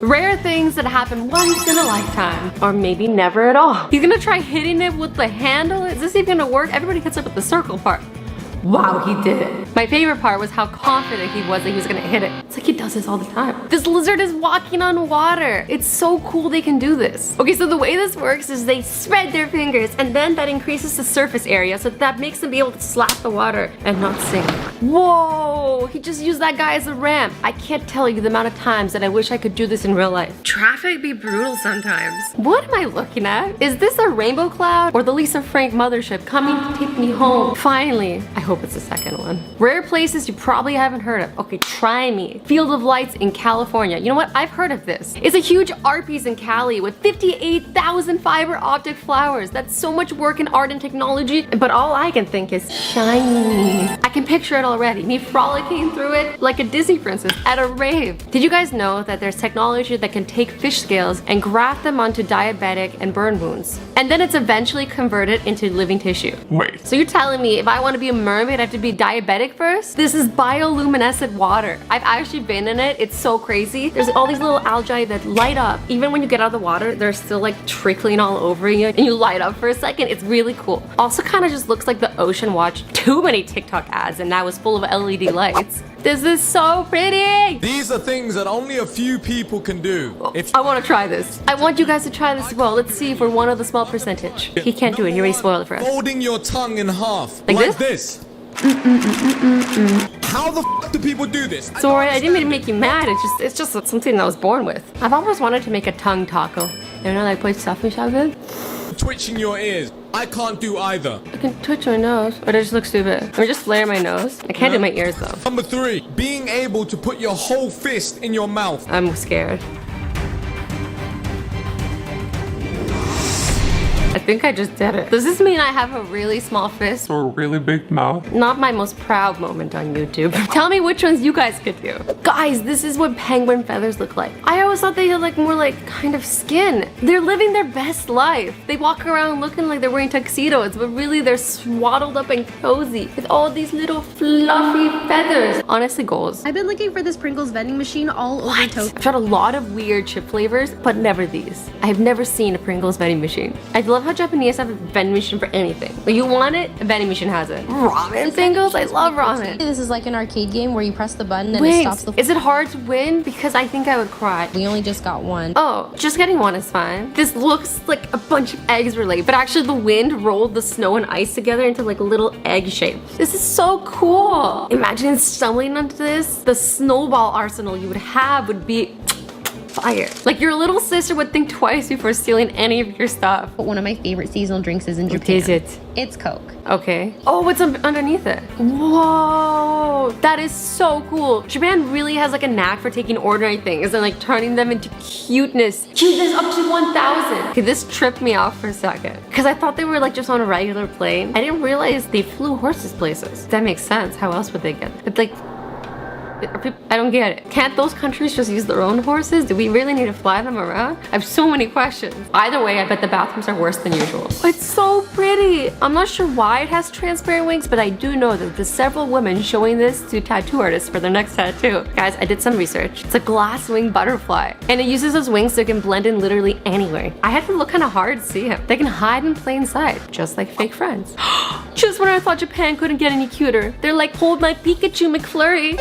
Rare things that happen once in a lifetime, or maybe never at all. He's gonna try hitting it with the handle. Is this even gonna work? Everybody gets up with the circle part. Wow, he did it. My favorite part was how confident he was that he was gonna hit it. It's like he does this all the time. This lizard is walking on water. It's so cool they can do this. Okay, so the way this works is they spread their fingers and then that increases the surface area, so that makes them be able to slap the water and not sink. Whoa, he just used that guy as a ramp. I can't tell you the amount of times that I wish I could do this in real life. Traffic be brutal sometimes. What am I looking at? Is this a rainbow cloud or the Lisa Frank mothership coming to take me home? Finally, I hope it's the second one. Rare places you probably haven't heard of. Okay, try me. Field of Lights in California. You know what? I've heard of this. It's a huge art piece in Cali with 58,000 fiber optic flowers. That's so much work in art and technology, but all I can think is shiny. I can picture it already. Me frolicking through it like a Disney princess at a rave. Did you guys know that there's technology that can take fish scales and graft them onto diabetic and burn wounds? And then it's eventually converted into living tissue. Wait. So you're telling me if I want to be a mermaid, I have to be diabetic first? This is bioluminescent water. I've actually been in it. It's so crazy. There's all these little algae that light up. Even when you get out of the water, they're still like trickling all over you and you light up for a second. It's really cool. Also kind of just looks like the ocean watched too many TikTok ads and now it's full of LED lights. This is so pretty! These are things that only a few people can do. I want to try this. I want you guys to try this as well. Let's see if we're one of the small percentage. He can't do it. He already spoiled it for us. Folding your tongue in half. Like this? How the f do people do this? Sorry, I didn't mean to make you mad. It's just something I was born with. I've always wanted to make a tongue taco. You know, like put stuff in. Twitching your ears. I can't do either. I can twitch my nose, but I just look stupid. Let me just flare my nose. I can't do my ears though. Number 3, being able to put your whole fist in your mouth. I'm scared. I think I just did it. Does this mean I have a really small fist? Or a really big mouth? Not my most proud moment on YouTube. Tell me which ones you guys could do. Guys, this is what penguin feathers look like. I always thought they had like more like kind of skin. They're living their best life. They walk around looking like they're wearing tuxedos, but really they're swaddled up and cozy with all these little fluffy feathers. Honestly, goals. I've been looking for this Pringles vending machine all over Tokyo. I've tried a lot of weird chip flavors, but never these. I have never seen a Pringles vending machine. I love how Japanese have a vending machine for anything. When you want it, a vending machine has it. Ramen Pringles? I love ramen. This is like an arcade game where you press the button and Wait, it stops the... is it hard to win? Because I think I would cry. We only just got one. Oh, just getting one is fine. This looks like a bunch of eggs were laid, but actually the wind rolled the snow and ice together into like little egg shapes. This is so cool. Imagine stumbling onto this. The snowball arsenal you would have would be fire. Like your little sister would think twice before stealing any of your stuff. But one of my favorite seasonal drinks is in Japan. What is it? It's Coke. Okay. Oh, what's underneath it? Whoa, that is so cool. Japan really has like a knack for taking ordinary things and like turning them into cuteness. Cuteness up to 1,000. Okay, this tripped me off for a second because I thought they were like just on a regular plane. I didn't realize they flew horses places. That makes sense. How else would they get? It's like, I don't get it. Can't those countries just use their own horses? Do we really need to fly them around? I have so many questions. Either way, I bet the bathrooms are worse than usual. It's so pretty. I'm not sure why it has transparent wings, but I do know that there's several women showing this to tattoo artists for their next tattoo. Guys, I did some research. It's a glass wing butterfly, and it uses those wings so it can blend in literally anywhere. I had to look kind of hard to see him. They can hide in plain sight, just like fake friends. Just when I thought Japan couldn't get any cuter, they're like, hold my Pikachu McFlurry.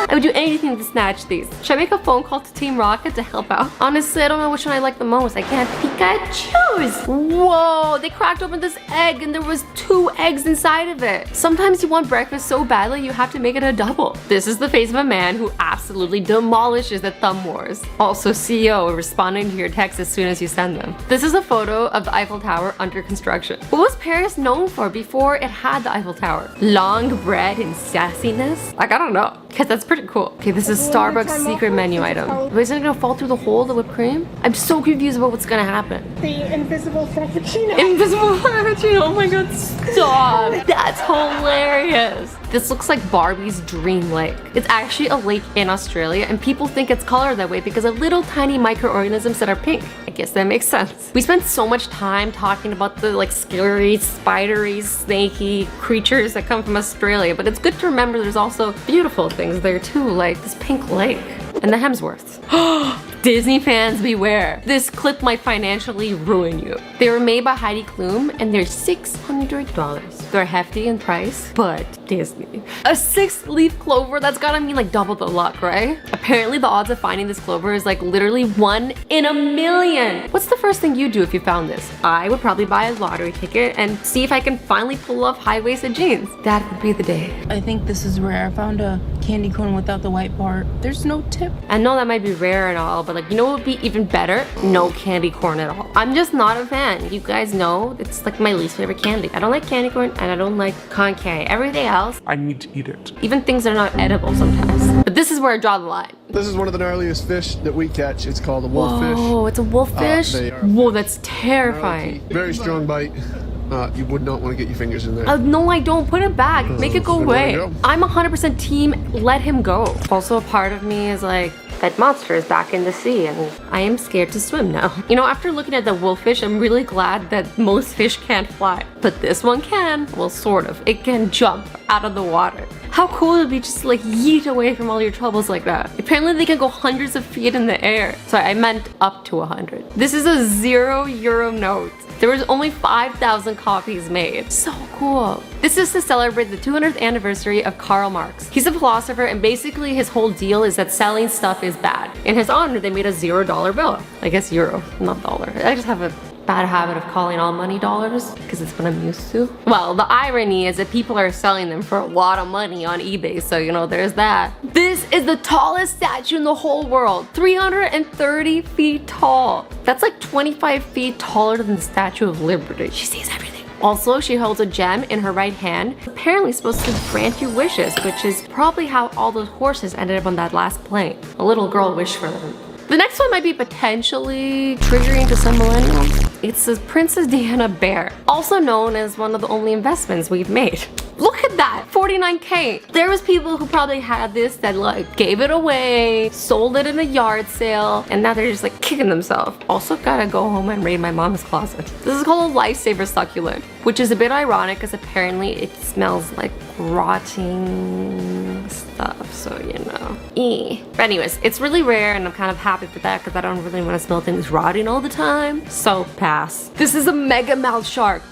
I would do anything to snatch these. Should I make a phone call to Team Rocket to help out? Honestly, I don't know which one I like the most. I can't Pikachu's. Whoa, they cracked open this egg and there was 2 eggs inside of it. Sometimes you want breakfast so badly you have to make it a double. This is the face of a man who absolutely demolishes the thumb wars. Also, CEO responding to your texts as soon as you send them. This is a photo of the Eiffel Tower under construction. What was Paris known for before it had the Eiffel Tower? Long bread and sassiness? Like, I don't know. Because that's pretty cool. Okay, this is Starbucks secret menu item. Isn't it gonna fall through the hole, the whipped cream? I'm so confused about what's gonna happen. The invisible frappuccino. Invisible frappuccino, oh my god, stop. That's hilarious. This looks like Barbie's dream lake. It's actually a lake in Australia and people think it's colored that way because of little tiny microorganisms that are pink. I guess that makes sense. We spent so much time talking about the like scary, spidery, snaky creatures that come from Australia, but it's good to remember there's also beautiful things there too, like this pink lake. and the Hemsworths. Disney fans beware. This clip might financially ruin you. They were made by Heidi Klum and they're $600. They're hefty in price, but Disney. A 6-leaf clover, that's gotta mean like double the luck, right? Apparently the odds of finding this clover is like literally 1 in a million. What's the first thing you do if you found this? I would probably buy a lottery ticket and see if I can finally pull off high-waisted jeans. That would be the day. I think this is rare. I found a candy cone without the white part. There's no tip. I know that might be rare and all, but like, you know what would be even better? No candy corn at all. I'm just not a fan. You guys know it's like my least favorite candy. I don't like candy corn and I don't like cotton candy. Everything else, I need to eat it. even things that are not edible sometimes. But this is where I draw the line. This is one of the gnarliest fish that we catch. It's called a wolffish. Oh, it's a wolffish? They are Whoa, that's terrifying. very strong bite. You would not want to get your fingers in there. No, I don't. Put it back. Make it go then let it away. go. I'm 100% team let him go. Also, a part of me is like, that monster is back in the sea and I am scared to swim now. You know, after looking at the wolffish, I'm really glad that most fish can't fly. But this one can. Well, sort of. It can jump out of the water. How cool would it be just to like yeet away from all your troubles like that? Apparently they can go hundreds of feet in the air. Sorry, I meant up to 100. This is a €0 note. There was only 5,000 copies made. So cool. This is to celebrate the 200th anniversary of Karl Marx. He's a philosopher and basically his whole deal is that selling stuff is bad. In his honor, they made a $0 bill. I guess euro, not dollar. I just have a bad habit of calling all money dollars because it's what I'm used to. Well, the irony is that people are selling them for a lot of money on eBay, so you know, there's that. This is the tallest statue in the whole world, 330 feet tall. That's like 25 feet taller than the Statue of Liberty. She sees everything. Also, she holds a gem in her right hand, apparently supposed to grant you wishes, which is probably how all those horses ended up on that last plane. A little girl wished for them. The next one might be potentially triggering to some millennials. It's the Princess Diana bear, also known as one of the only investments we've made. Look at that, 49K. There was people who probably had this that like gave it away, sold it in a yard sale, and now they're just like kicking themselves. Also gotta go home and raid my mom's closet. This is called a lifesaver succulent, which is a bit ironic because apparently it smells like rotting stuff, so you know. But anyways, it's really rare and I'm kind of happy for that because I don't really want to smell things rotting all the time. So pass. This is a mega mouth shark.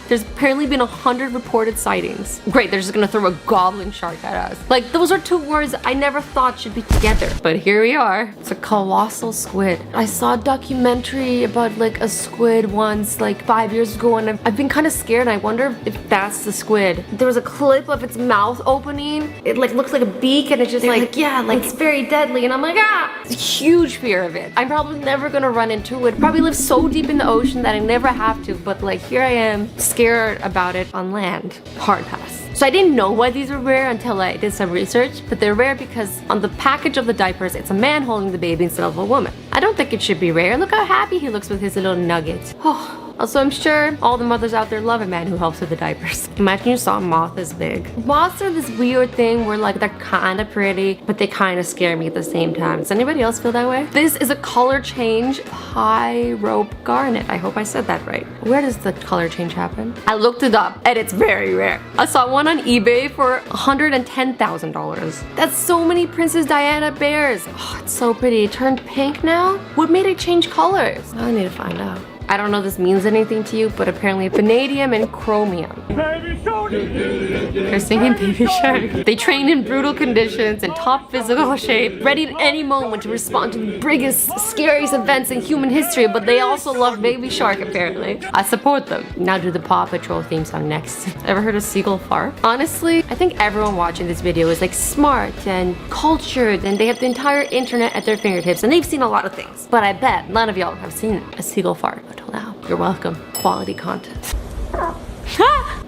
There's apparently been 100 reported sightings. Great, they're just gonna throw a goblin shark at us. Like, those are two words I never thought should be together. But here we are. It's a colossal squid. I saw a documentary about like a squid once, like 5 years ago, and I've been kind of scared. I wonder if that's the squid. There was a clip of its mouth opening. It like looks like a beak and it's just like, yeah, like it's very deadly. And I'm like, ah! It's a huge fear of it. I'm probably never gonna run into it. Probably live so deep in the ocean that I never have to, but like here I am scared about it on land. Hard pass. So I didn't know why these were rare until I did some research, but they're rare because on the package of the diapers, it's a man holding the baby instead of a woman. I don't think it should be rare. Look how happy he looks with his little nugget. Oh. Also, I'm sure all the mothers out there love a man who helps with the diapers. Imagine you saw a moth this big. Moths are this weird thing where like they're kind of pretty, but they kind of scare me at the same time. Does anybody else feel that way? This is a color change pie rope garnet. I hope I said that right. Where does the color change happen? I looked it up and it's very rare. I saw one on eBay for $110,000. That's so many Princess Diana bears. Oh, it's so pretty. It turned pink now? What made it change colors? I need to find out. I don't know if this means anything to you, but apparently vanadium and chromium. They're singing Baby Shark. They train in brutal conditions and top physical shape, ready at any moment to respond to the biggest, scariest events in human history, but they also love Baby Shark apparently. I support them. Now do the Paw Patrol theme song next. Ever heard a seagull fart? Honestly, I think everyone watching this video is like smart and cultured and they have the entire internet at their fingertips and they've seen a lot of things. But I bet none of y'all have seen a seagull fart until now. You're welcome. Quality content.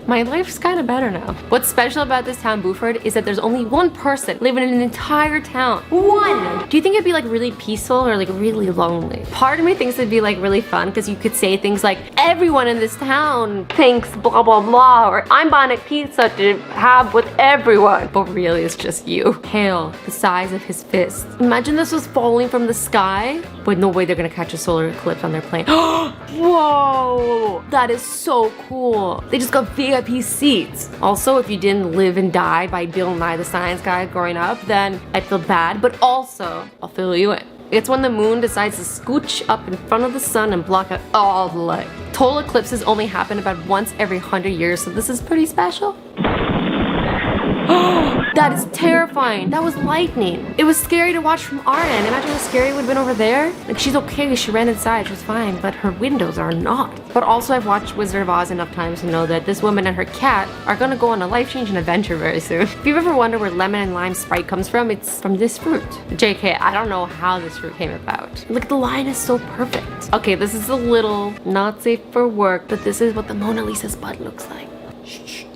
My life's kind of better now. What's special about this town, Buford, is that there's only one person living in an entire town. One! Do you think it'd be like really peaceful or like really lonely? Part of me thinks it'd be like really fun because you could say things like, everyone in this town thinks blah blah blah, or I'm buying a pizza to have with everyone. But really it's just you. Hail, the size of his fist. Imagine this was falling from the sky, but no way they're gonna catch a solar eclipse on their plane. Whoa, that is so cool. They just got VIP seats. Also, if you didn't live and die by Bill Nye the Science Guy growing up, then I'd feel bad, but also, I'll fill you in. It's when the moon decides to scooch up in front of the sun and block out all the light. Total eclipses only happen about once every 100 years, so this is pretty special. That is terrifying. That was lightning. It was scary to watch from our end. Imagine how scary it would have been over there. Like, she's okay, she ran inside, she was fine, but her windows are not. But also, I've watched Wizard of Oz enough times to know that this woman and her cat are gonna go on a life-changing adventure very soon. If you've ever wondered where lemon and lime Sprite comes from, it's from this fruit. JK, I don't know how this fruit came about. Look, the line is so perfect. Okay, this is a little not safe for work, but this is what the Mona Lisa's butt looks like.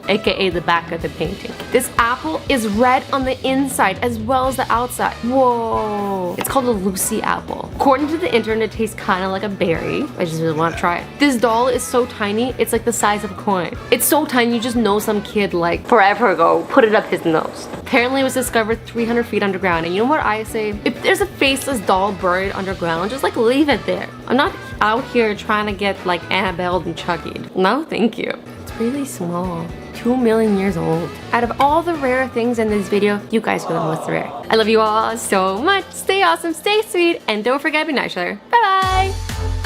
AKA the back of the painting. This apple is red on the inside as well as the outside. Whoa. It's called a Lucy apple. According to the internet, it tastes kind of like a berry. I just really want to try it. This doll is so tiny, it's like the size of a coin. It's so tiny, you just know some kid like forever ago put it up his nose. Apparently it was discovered 300 feet underground, and you know what I say? If there's a faceless doll buried underground, just like leave it there. I'm not out here trying to get like Annabelle and Chuckied. No, thank you. It's really small. 2 million years old. Out of all the rare things in this video, you guys are the most rare. I love you all so much. Stay awesome, stay sweet, and don't forget to be nice to each other. Bye bye!